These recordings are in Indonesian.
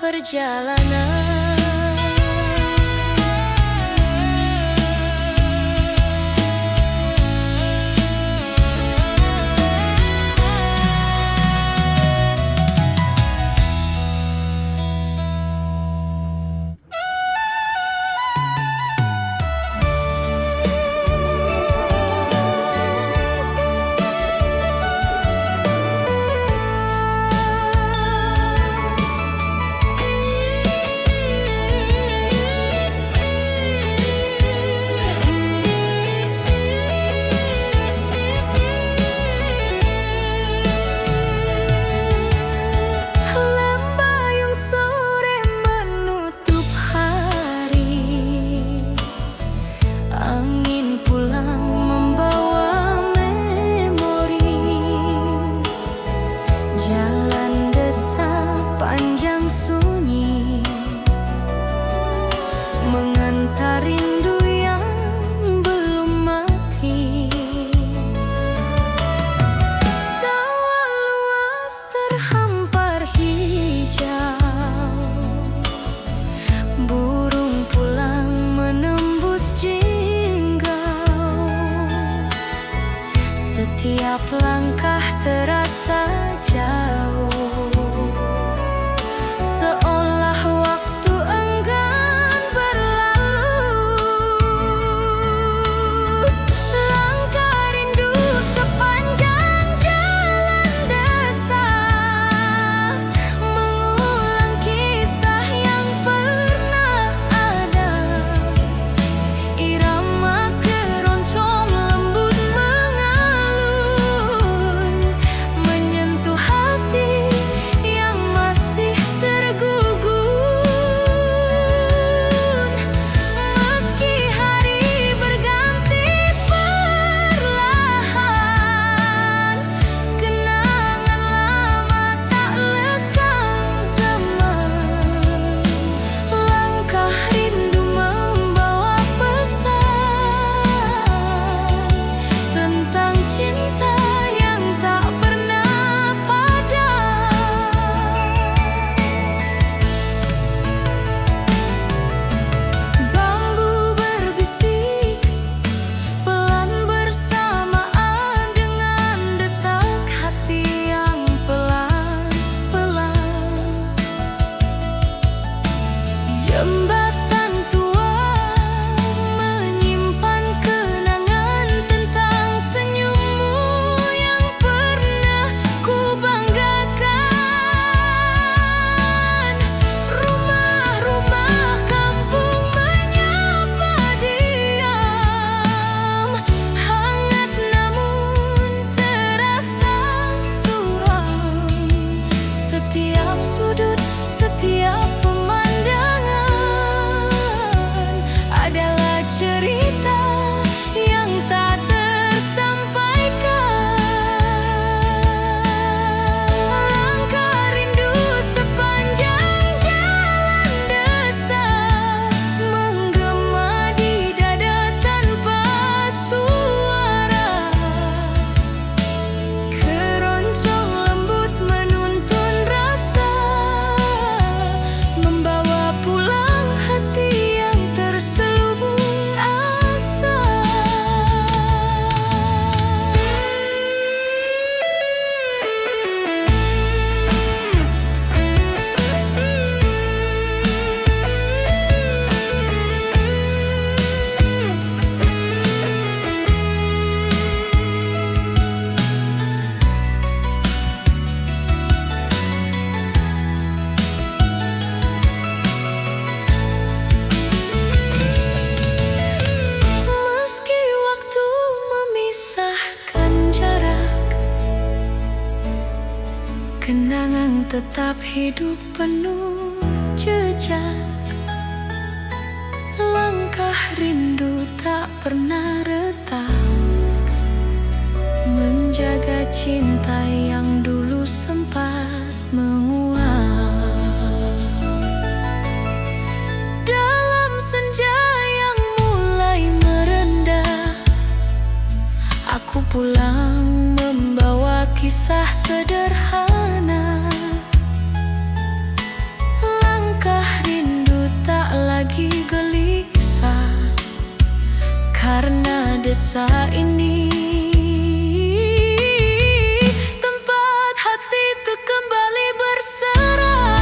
perjalanan. Jalan desa panjang sunyi mengantar rindu yang belum mati. Sawah luas terhampar hijau, burung pulang menembus jinggau. Setiap langkah terasa jauh, seolah waktu enggan berlalu. Langkah rindu sepanjang jalan desa, mengulang kisah yang pernah ada. Irama keroncong lembut mengalun, menyentuh hati yang masih tergugun. Meski hari berganti perlahan, kenangan lama tak lekang zaman. Langkah rindu membawa pesan tentang cinta yang tak pernah padam. Bambu berbisik pelan bersamaan dengan detak hati yang pelan-pelan. Jembatan tua menyimpan kenangan tentang senyummu yang pernah ku banggakan. Rumah-rumah kampung menyapa diam, hangat namun terasa suram. Setiap sudut, setiap pemandangan adalah cerita yang tak tersampaikan. Langkah rindu sepanjang jalan desa, menggema di dada tanpa suara. Keroncong lembut menuntun rasa, membawa pulang hati yang terselubung asa. Meski waktu memisahkan jarak, kenangan tetap hidup penuh jejak. Langkah rindu tak pernah retak, menjaga cinta yang dulu sempat menguap. Dalam senja yang mulai merendah, aku pulang kisah sederhana. desa ini, tempat hatiku kembali berserah.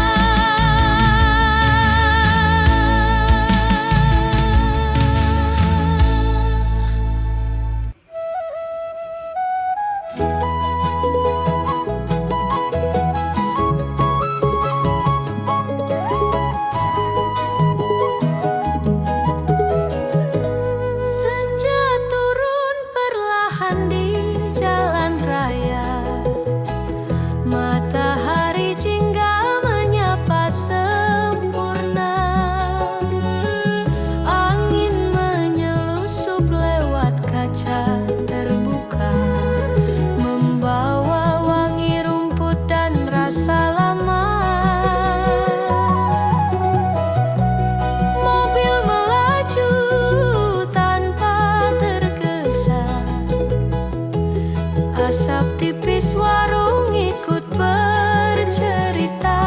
Asap tipis warung ikut bercerita,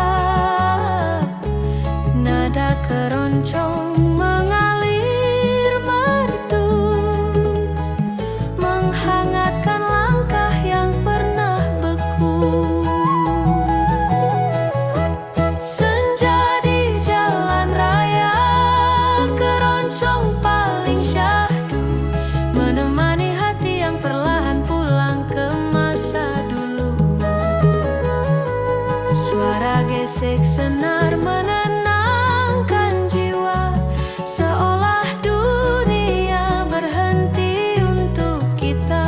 nada keroncong mengalir merdu, menghangatkan langkah yang pernah beku. Senja di jalan raya, keroncong paling syahdu, menemani hati yang perlahan pulang ke masa dulu. Suara gesek senar menenangkan jiwa, seolah dunia berhenti untuk kita.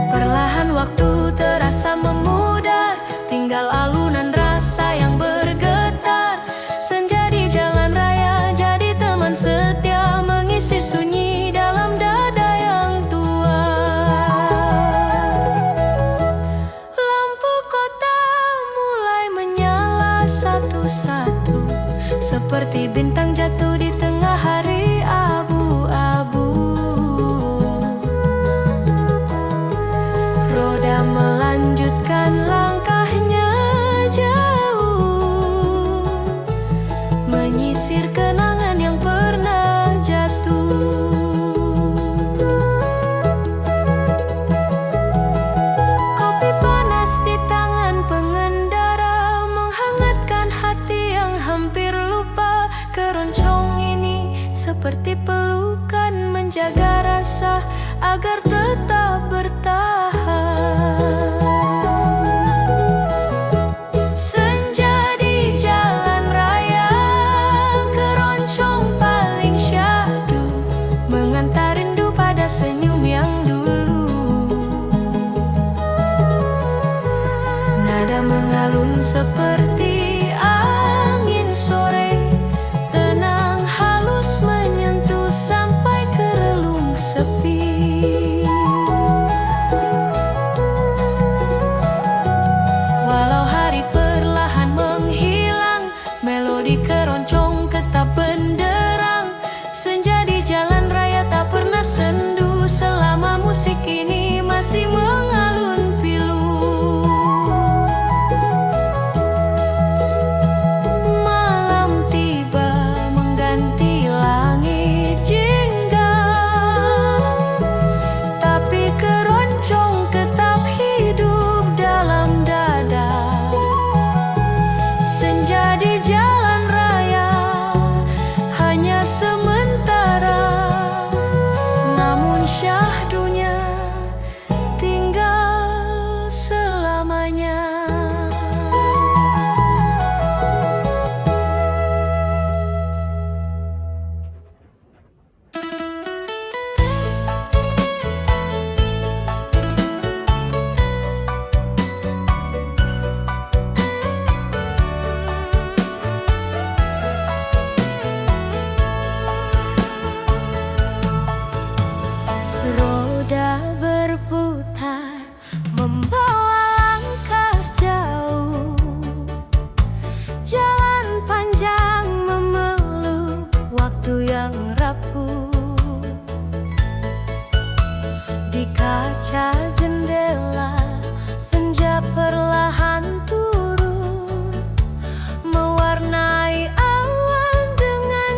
Perlahan waktu terasa memudar, tinggal alunan rasa yang bergetar. Senja di jalan raya jadi teman setia, mengisi sunyi dalam dada yang tua. Lampu kota mulai menyala satu-satu, seperti bintang jatuh di tengah hari abu-abu. Roda melanjutkan langkahnya jauh, menyisir kenangan yang pernah jatuh. Kopi panas di tangan pengendara menghangatkan hati yang hampir lupa. Keroncong ini seperti pelukan, menjaga rasa agar tetap bertahan. Senja di jalan raya, keroncong paling syahdu, mengantar rindu pada senyum yang dulu. Nada mengalun seperti angin sore, tenang halus menyentuh sampai ke relung sepi. Walau hari perlahan menghilang, melodi keroncong tetap benderang. Senja di jalan raya tak pernah sendu, selama musik ini masih mengalun pilu. Malam tiba mengganti langit jingga, tapi keroncong tetap hidup dalam dada. Senja di jalan raya hanya sementara, namun syahdunya tinggal selamanya. Roda berputar membawa langkah jauh, jalan panjang memeluk waktu yang rapuh. Di kaca jendela senja perlahan turun, mewarnai awan dengan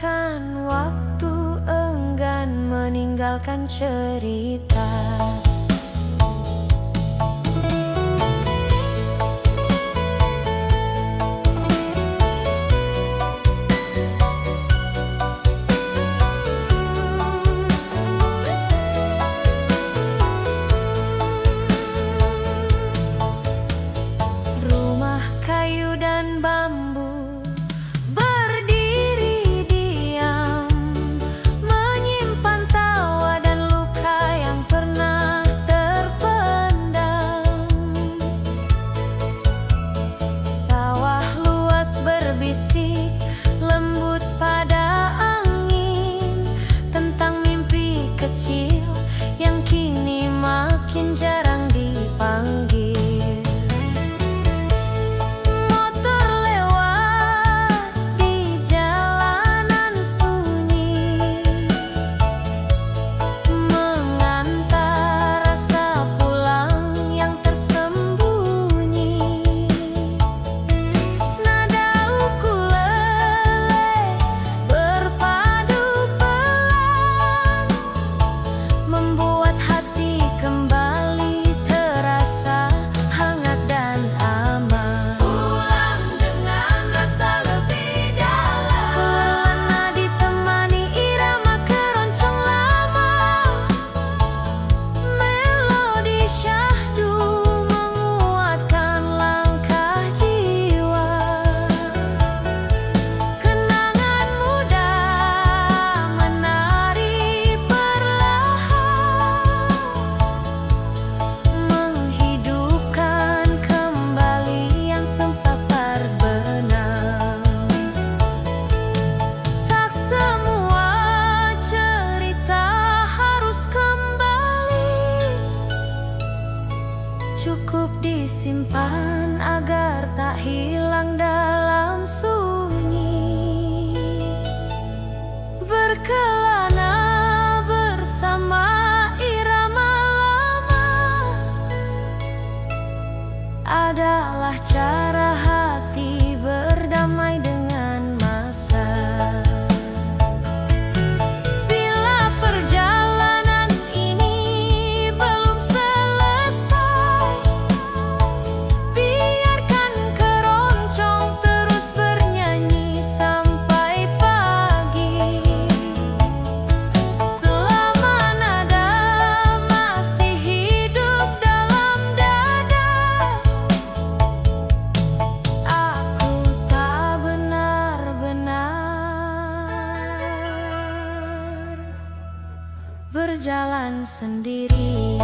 Biarkan waktu enggan meninggalkan cerita. Rumah kayu dan bambu berdiri diam, menyimpan tawa dan luka yang pernah terpendam. Sawah luas berbisik lembut pada angin tentang mimpi kecil yang kini makin jarang dipanggil. Membuat hati kembali terasa hangat dan aman. Pulang dengan rasa lebih dalam, karena ditemani irama keroncong lama. Melodi syahdu menguatkan langkah jiwa. Kenangan muda menari menghidupkan kembali yang sempat terbenam. Tak semua cerita harus kembali, cukup disimpan agar tak hilang dalam sunyi. Berkelana bersama irama lama adalah cara hati berdamai dengan masa. Bila perjalanan ini belum selesai, biarkan keroncong terus bernyanyi sampai pagi. Selama nada masih hidup dalam dada, aku tak benar-benar berjalan sendiri.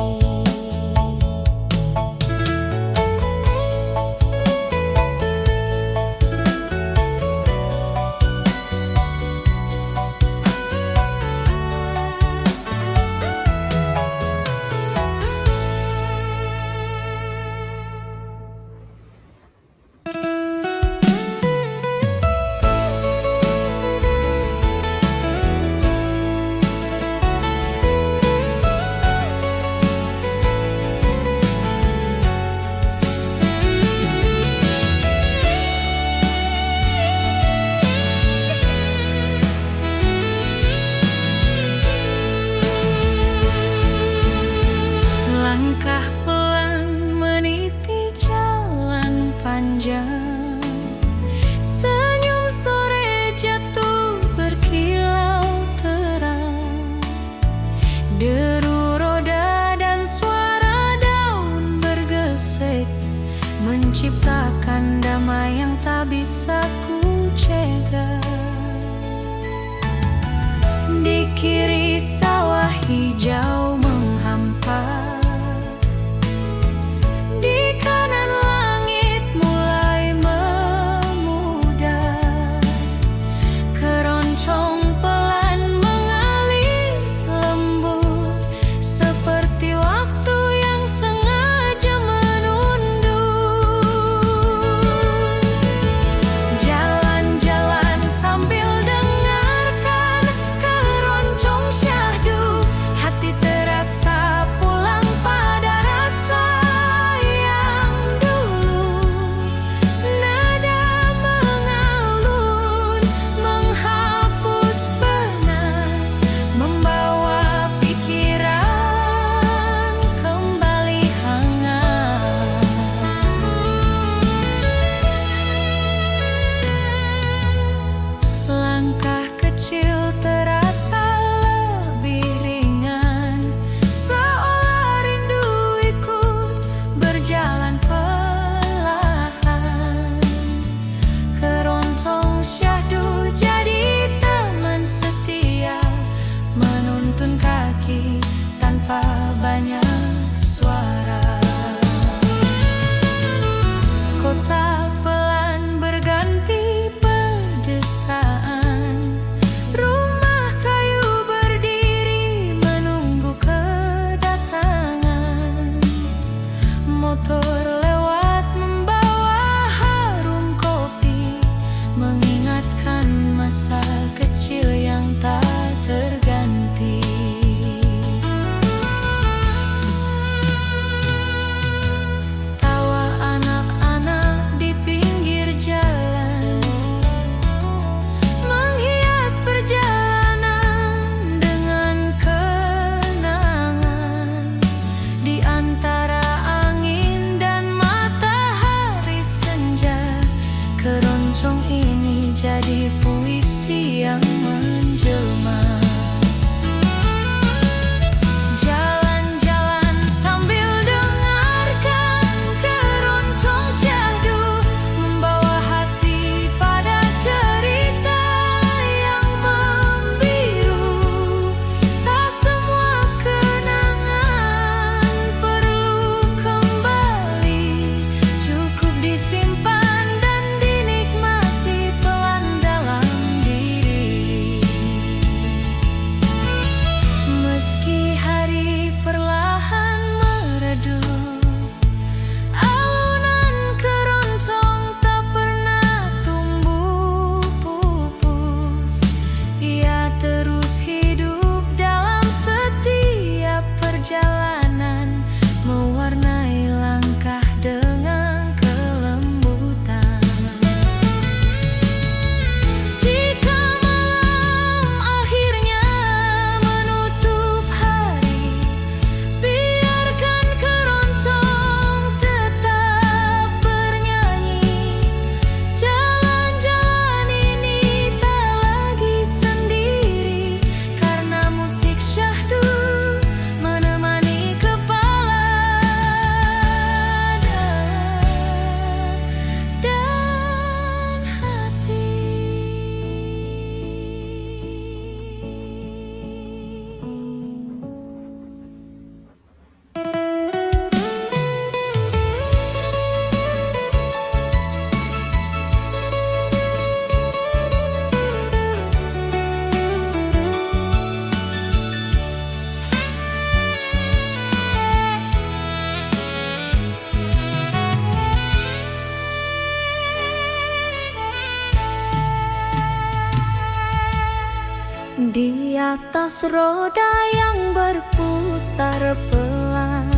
Di atas roda yang berputar pelan,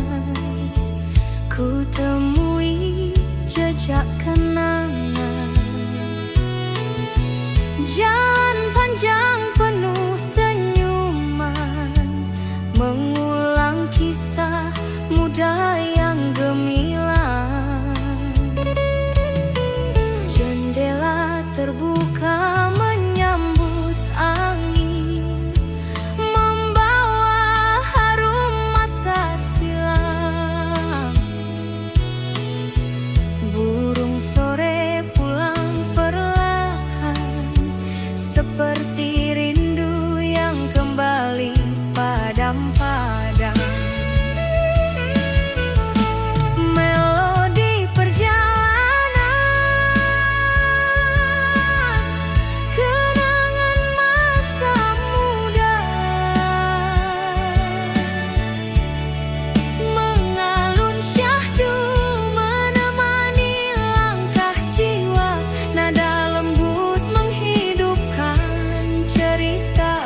ku temui jejak kenangan. Jalan panjang penuh senyuman, mengulang kisah muda yang gemilang. Jendela terbuka menyambut angin, membawa harum masa silam. Burung sore pulang perlahan, seperti rindu yang kembali padam-padam. Melodi perjalanan, kenangan masa muda, mengalun syahdu menemani langkah jiwa. Nada lembut menghidupkan cerita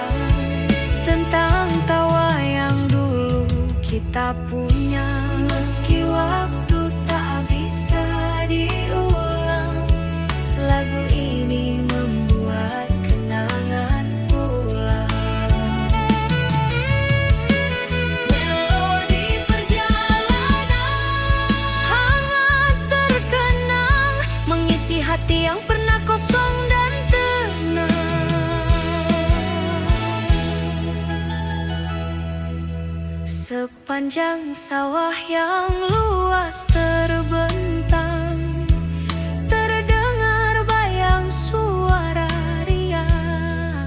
tentang tawa yang dulu kita punya. Meski waktu tak bisa diulang, lagu ini membuat kenangan pulang. Melodi perjalanan hangat terkenang, mengisi hati yang pernah kosong dan tenang. Sepanjang sawah yang luas terbentang, terdengar bayang suara riang.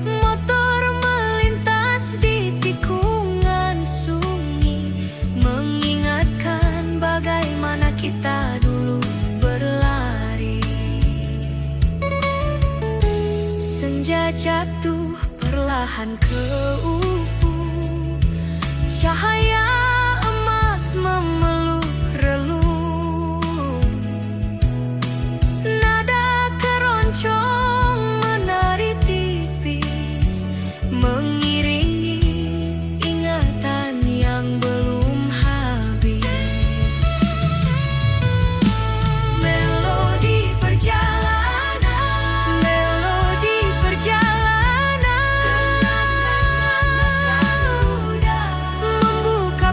Motor melintas di tikungan sunyi, mengingatkan bagaimana kita dulu berlari. Senja jatuh perlahan ke ufuk, cahaya emas memeluk relung. Nada keroncong menari tipis, mengiringi ingatan yang belum habis. Melodi perjalanan, melodi perjalanan, kenangan masa muda, membuka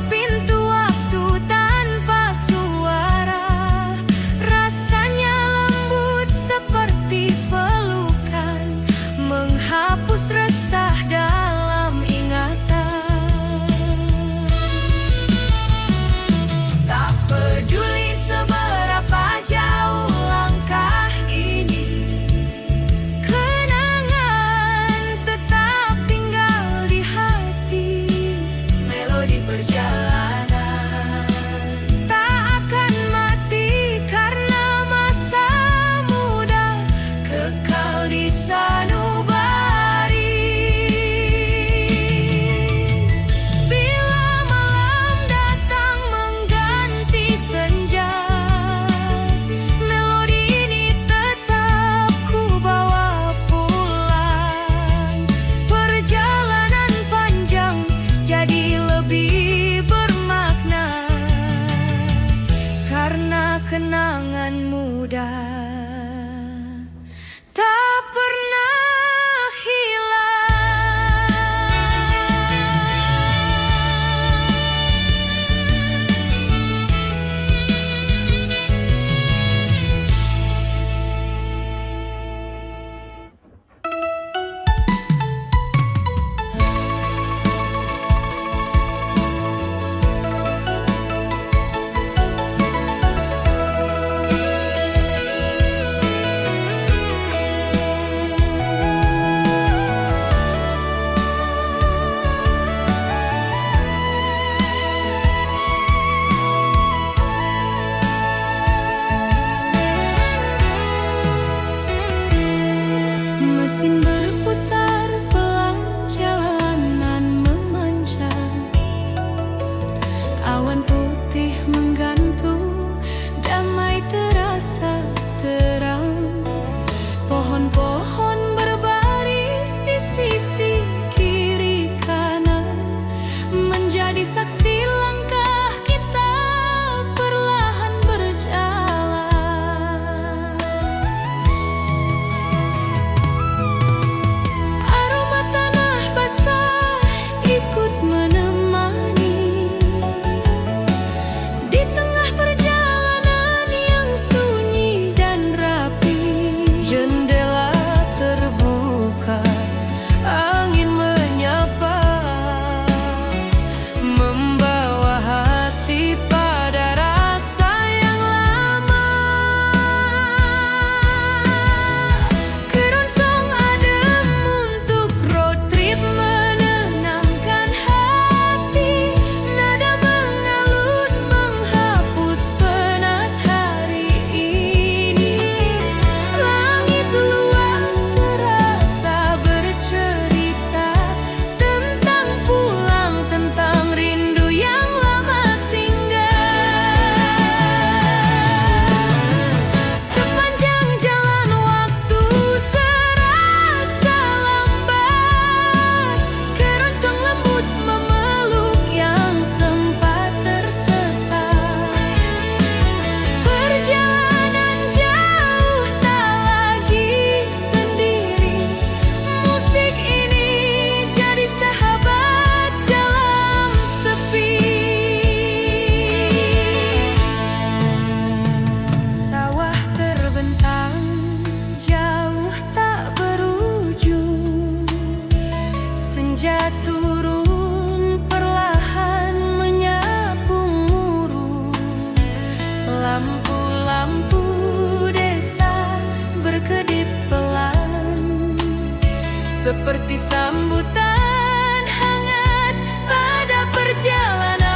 seperti sambutan hangat pada perjalanan.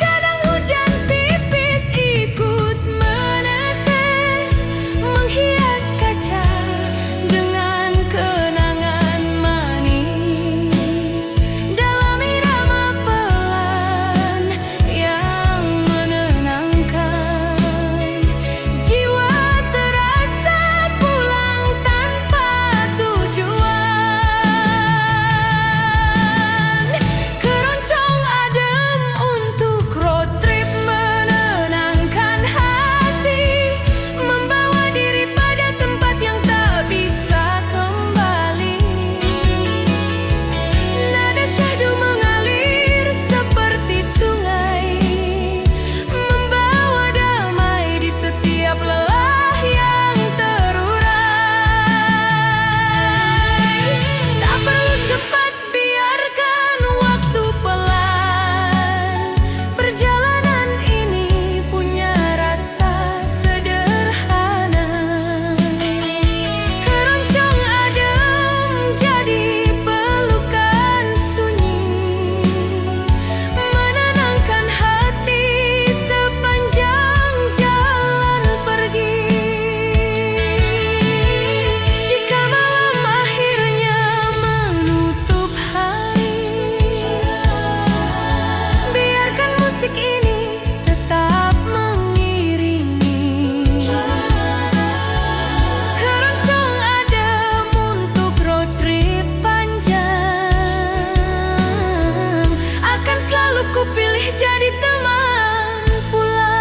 Kadang hujan tipis ikut menetes, menghias kaca dengan kenangan manis. Dalam irama pelan yang menenangkan, jiwa terasa pulang tanpa tujuan. Keroncong adem untuk road trip menenangkan hati, membawa diri pada tempat yang tak bisa kembali. Nada syahdu mengalir seperti sungai, membawa damai di setiap lelah yang terurai. Tak perlu cepat, biarkan waktu pelan. Perjalanan ini punya rasa sederhana. Keroncong adem jadi pelukan sunyi, menenangkan hati sepanjang jalan pergi. Jika malam akhirnya menutup hari, biarkan musik ini tetap mengiringi. Keroncong adem untuk road trip panjang, akan selalu kupilih jadi teman pulang.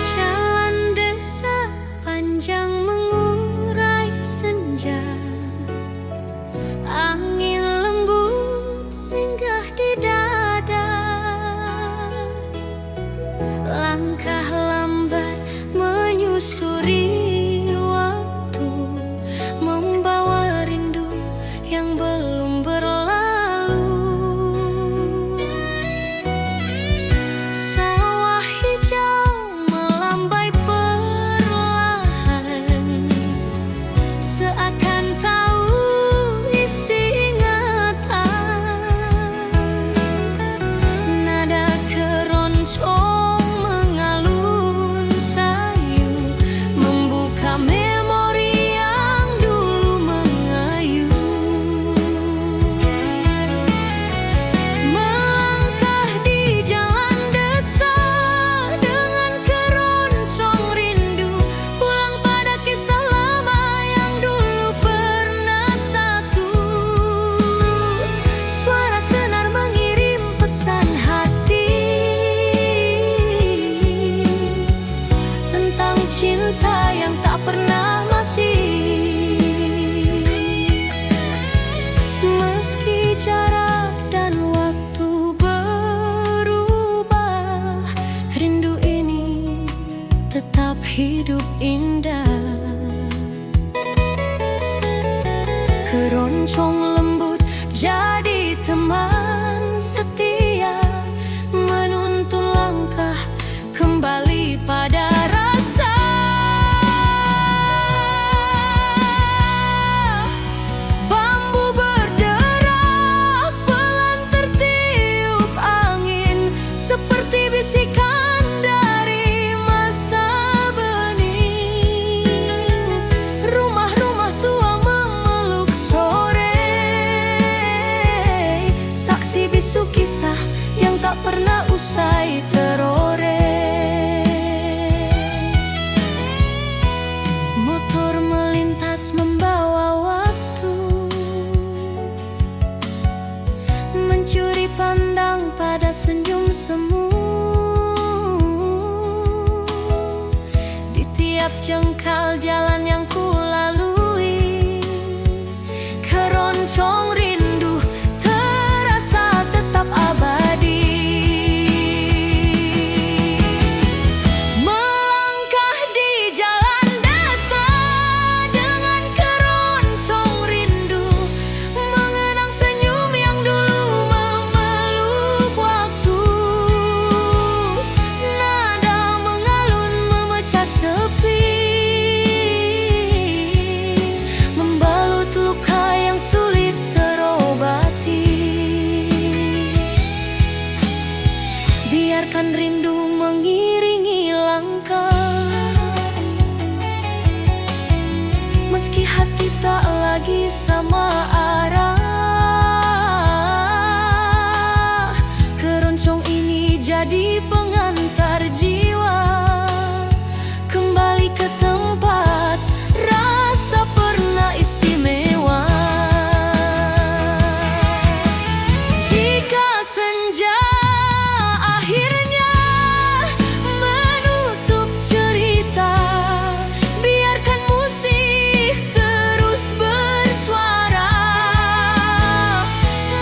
Jalan desa panjang mengurai senja, angin lembut singgah di dada. Langkah lambat menyusuri waktu, membawa rindu yang belum berlalu. Sawah hijau melambai perlahan, seakan tahu isi ingatan. Nada keroncong mengalun sayu, membuka memori yang dulu mengayu. Melangkah di jalan desa dengan keroncong rindu, pulang pada kisah lama yang dulu pernah satu. Suara senar mengirim pesan hati tentang cinta yang tak pernah mati. Meski jarak dan waktu berubah, rindu ini tetap hidup indah. Keroncong lembut jadi teman setia, menuntun langkah kembali pada rasa. Bambu berderak pelan tertiup angin, seperti bisikan dari masa bening. Rumah-rumah tua memeluk sore, saksi bisu kisah yang tak pernah usai teroreh. Motor melintas membawa waktu, mencuri pandang pada senyum semu. Di tiap jengkal jalan yang ku Meski hati tak lagi sama arah, keroncong ini jadi pengantar jiwa kembali ke tempat rasa pernah istimewa. Jika senja akhirnya menutup cerita, biarkan musik terus bersuara,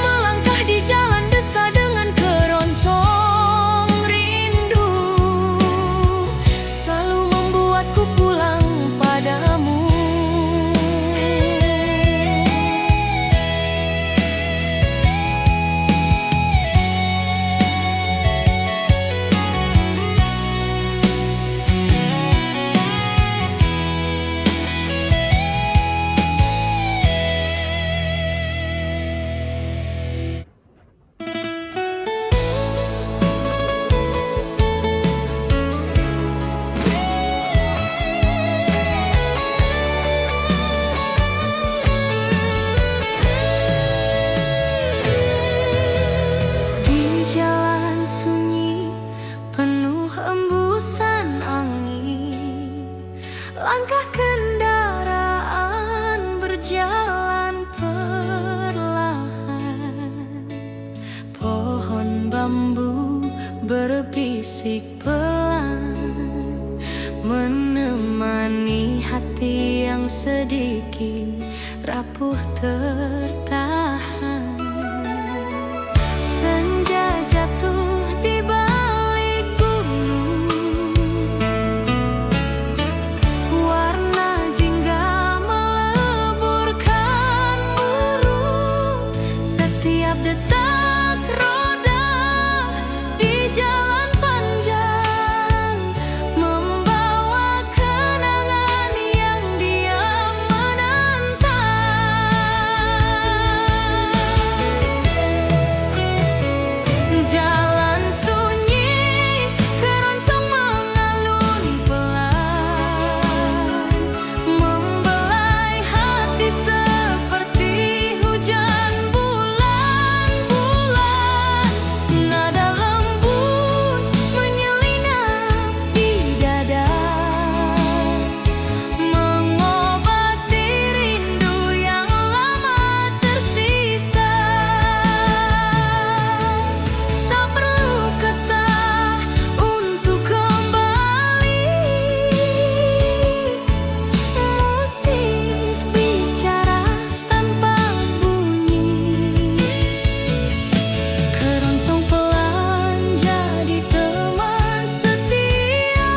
melangkah di jalan desa dengan keroncong rindu, selalu membuatku pulang padamu. Hembusan angin, langkah kendaraan berjalan perlahan. Pohon bambu berbisik pelan, menemani hati yang sedikit rapuh tertahan. Senja jatuh di balik gunung, warna jingga meleburkan burung. Setiap detak roda di jalan panjang membawa kenangan yang diam menantang. Jalan sunyi, keroncong mengalun pelan, membelai hati seperti hujan bulan-bulan. Nada lembut menyelinap di dada, mengobati rindu yang lama tersisa. Tak perlu kata untuk kembali, musik bicara tanpa bunyi. Keroncong pelan jadi teman setia,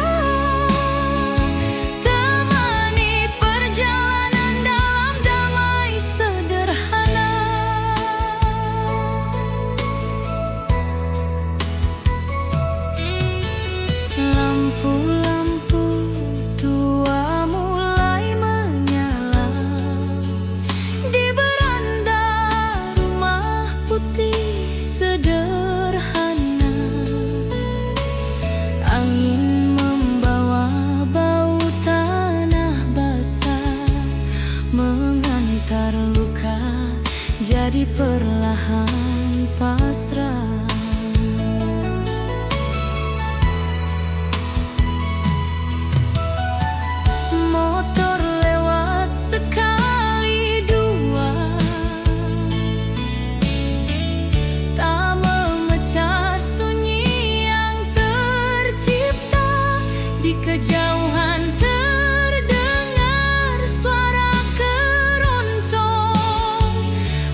temani perjalanan dalam damai sederhana. Lampu-lampu tua mulai menyala di beranda rumah putih sederhana. Angin membawa bau tanah basah, mengantar luka jadi perlahan pasrah. Motor lewat sekali dua, tak memecah sunyi yang tercipta. Di kejauhan terdengar suara keroncong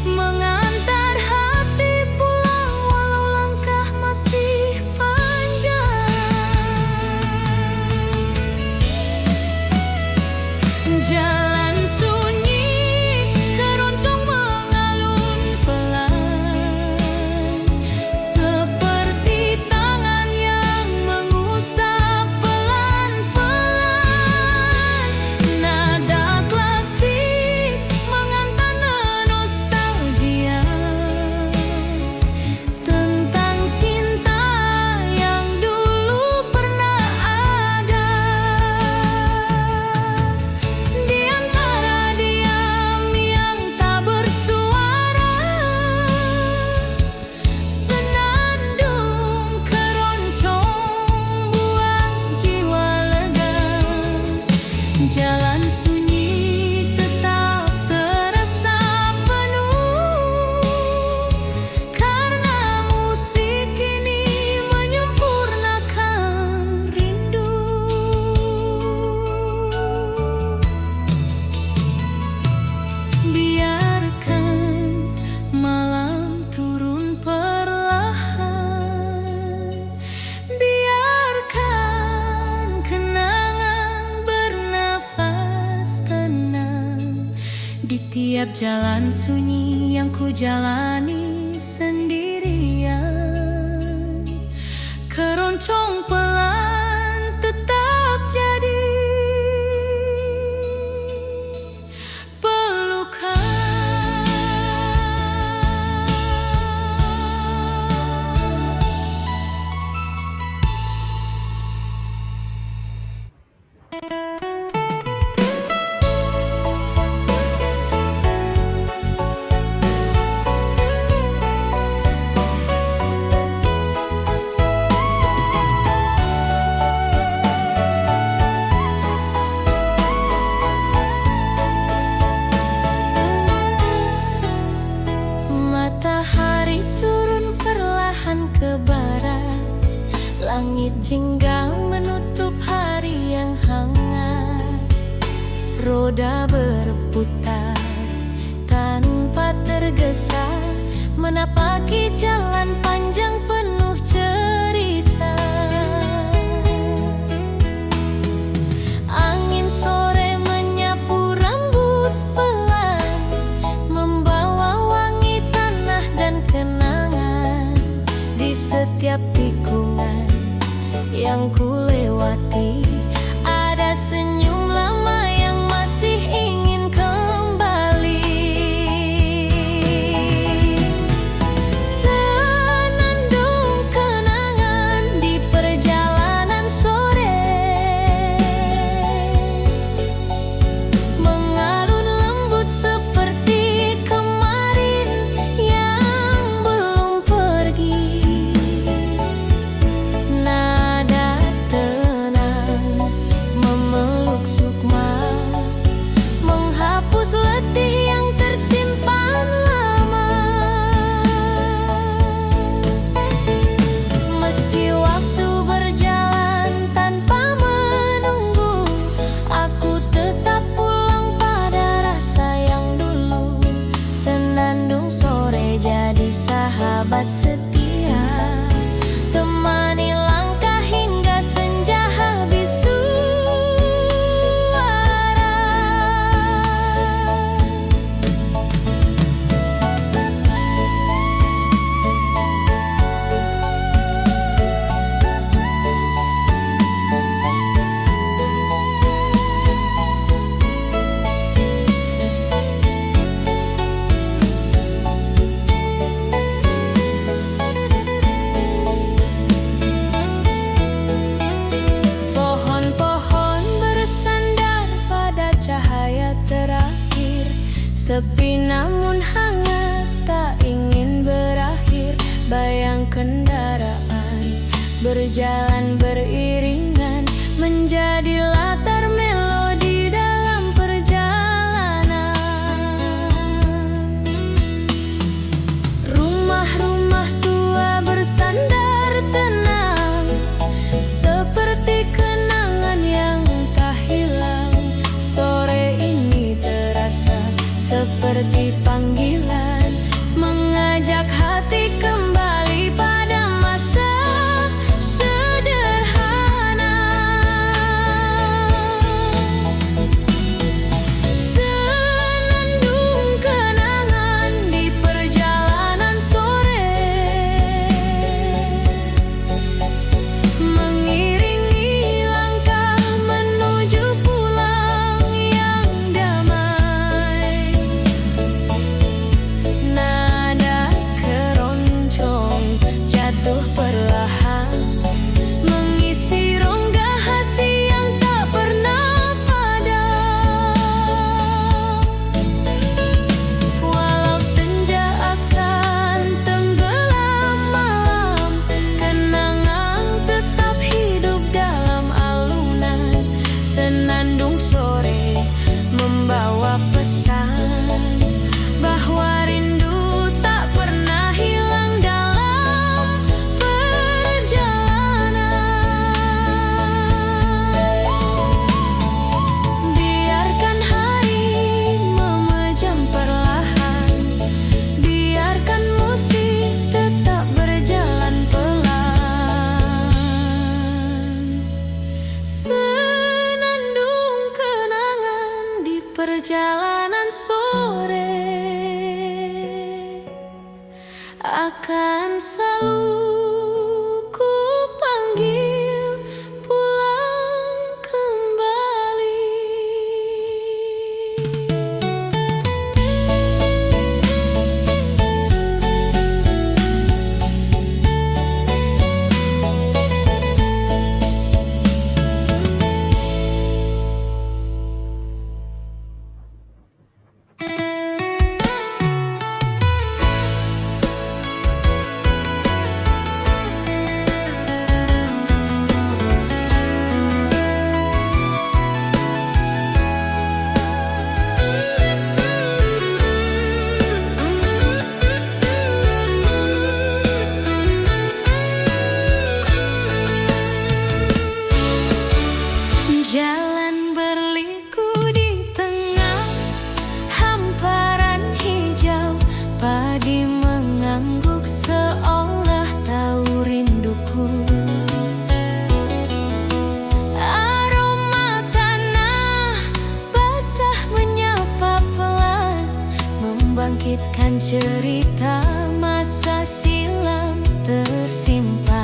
mengantar Di tiap jalan sunyi yang ku jalani sendirian, keroncong pelan tetap jadi pelukan. Matahari turun perlahan ke barat, langit jingga menutup hari yang hangat. Roda berputar tanpa tergesa, menapaki jalan panjang penuh cerita. Angin sore menyapu rambut pelan, membawa wangi tanah dan kenangan. Di setiap tikungan yang ku lewati, ada senyum lama yang masih ingin kembali. Senandung kenangan di perjalanan sore, mengalun lembut seperti kemarin yang belum pergi. Nada tenang memeluk sukma, menghapus letih yang tersimpan lama. Meski waktu berjalan tanpa menunggu, aku tetap pulang pada rasa yang dulu. Senandung sore jadi sahabat setia, temani langkah hingga senja habis suara. Pohon-pohon bersandar pada cahaya terakhir, sepi namun hangat tak ingin berakhir. Bayang kendaraan berjalan beriringan, menjadi latar melodi dalam perjalanan. Rumah-rumah tua bersandar tenang, seperti kenangan yang tak hilang. Sore ini terasa seperti panggilan, mengajak hati kembali pada masa sederhana. Senandung kenangan di perjalanan sore, mengiringi langkah menuju pulang yang damai. Nada keroncong jatuh perlahan, mengisi rongga hati yang tak pernah padam. Walau senja akan tenggelam malam, kenangan tetap hidup dalam alunan. Senandung sore membawa pesan bahwa rindu tak pernah hilang dalam perjalanan. Biarkan hari memejam perlahan, biarkan musik tetap berjalan pelan. Senandung kenangan di perjalanan sore. sore akan selalu ku panggil pulang kembali. Jalan berliku di tengah hamparan hijau, padi mengangguk seolah tahu rinduku. Aroma tanah basah menyapa pelan, membangkitkan cerita masa silam tersimpan.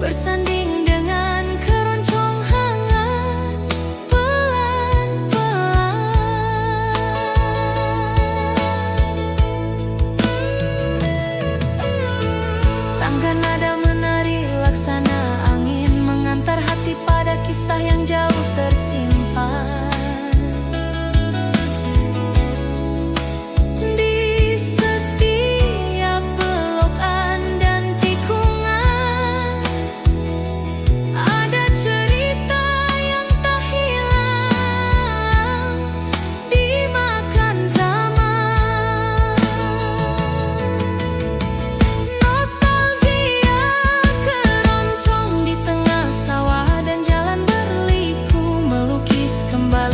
Bersanding dengan keroncong hangat pelan-pelan. Tangga nada menari laksana angin, mengantar hati pada kisah yang jauh tersimpan. Kembali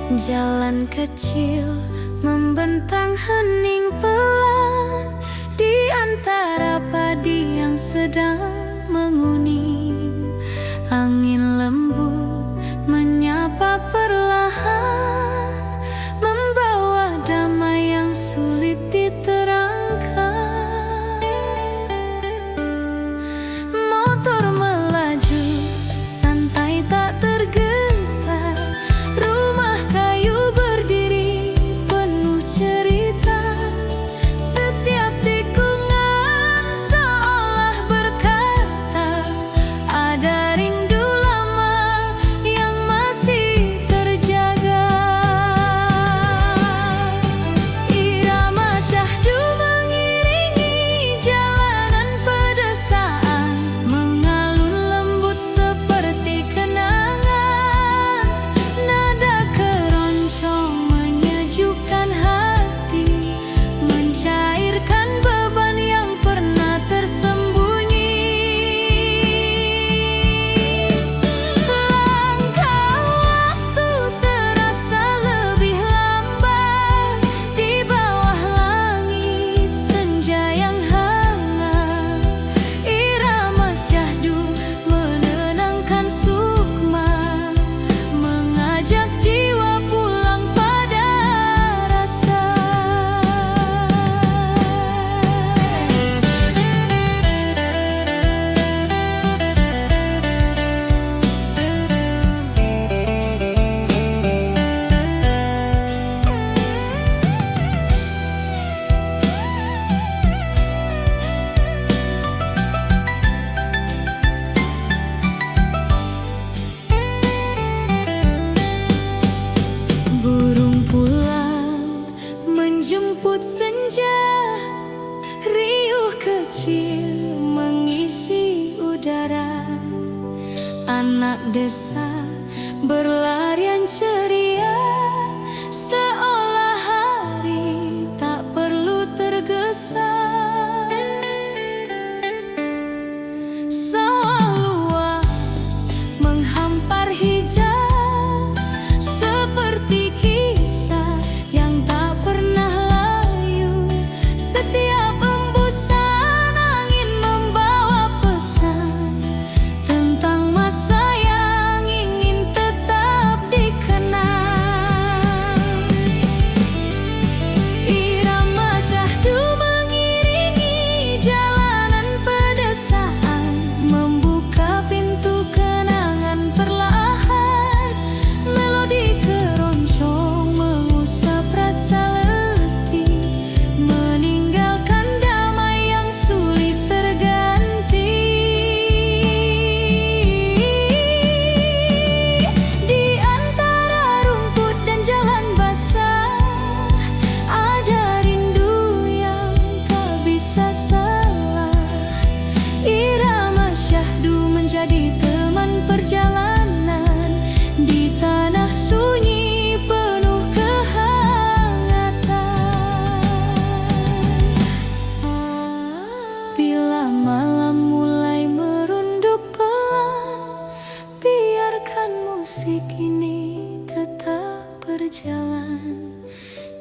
Jalan kecil membentang hening pelan di antara padi yang sedang menguning. Angin lembut menyapa perlahan, membawa damai yang sulit diterangkan. Motor melaju santai tak tergesa, rumah kayu berdiri penuh cerita. Setiap tikungan seolah berkata, ada rindu lama yang masih terjaga. Irama syahdu mengiringi jalanan pedesaan, mengalun lembut seperti kenangan. Nada keroncong menyejukkan hati, mencairkan beban yang pernah tersembunyi. Langkah waktu terasa lebih lambat di bawah langit senja yang hangat. Irama syahdu menenangkan sukma, mengajak jiwa pulang pada rasa. Burung pulang menjemput senja, riuh kecil mengisi udara. Anak desa berlarian ceria, seolah hari tak perlu tergesa. Sawah luas menghampar hijau, seperti kisah yang tak pernah layu. Setiap embusan angin membawa pesan tentang masa yang ingin tetap dikenang. Irama syahdu mengiringi jalanan pedesaan, membuka pintu kenangan perlahan. Melodi keroncong mengusap rasa letih, meninggalkan damai yang sulit terganti. Di antara rumput dan jalan basah, ada rindu yang tak bisa salah. Irama syahdu menjadi teman perjalanan di tanah sunyi penuh kehangatan. Bila malam mulai merunduk pelan, biarkan musik ini tetap berjalan.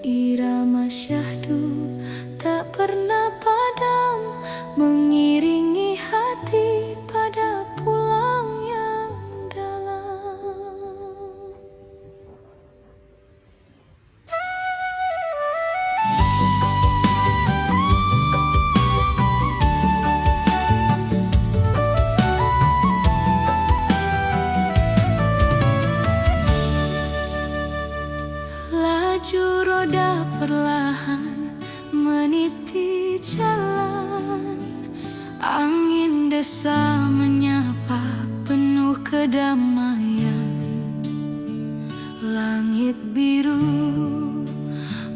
Irama syahdu tak pernah padam, mengiringi hati pada pulang yang dalam. Laju roda perlahan meniti jalan, angin desa menyapa penuh kedamaian. Langit biru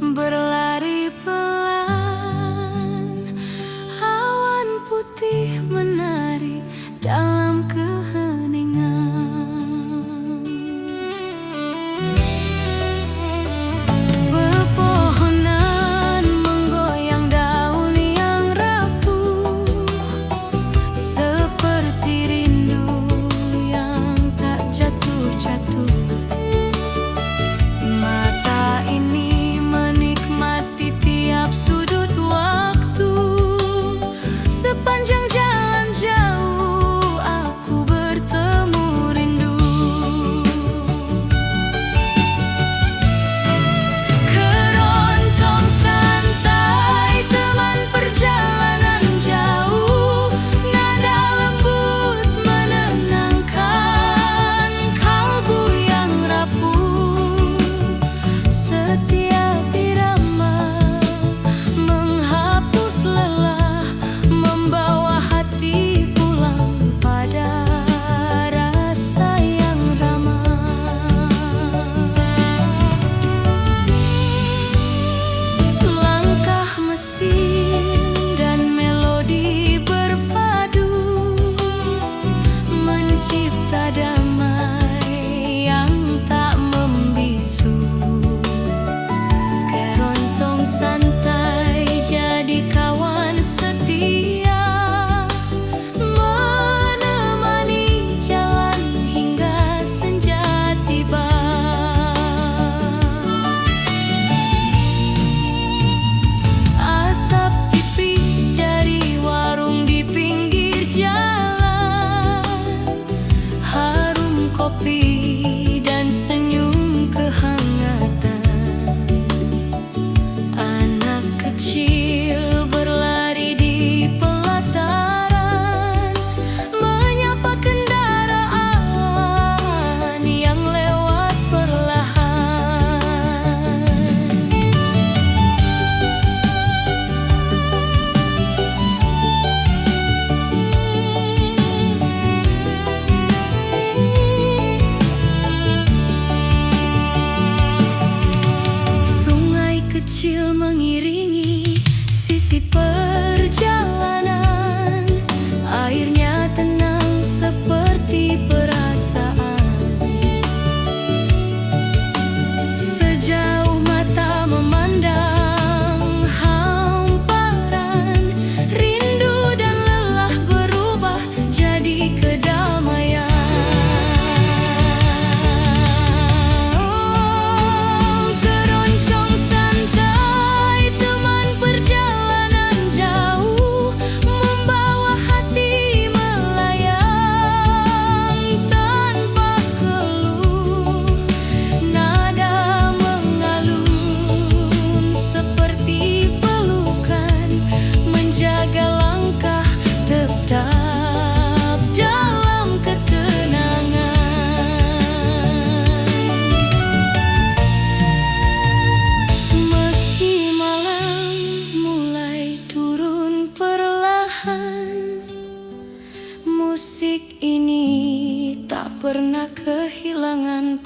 berlari pelan, awan putih menari dalam keheningan. Pepohonan menggoyang daun yang rapuh, seperti rindu yang tak jatuh-jatuh.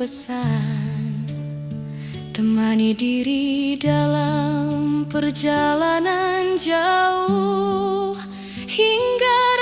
pesan, temani diri dalam perjalanan jauh hingga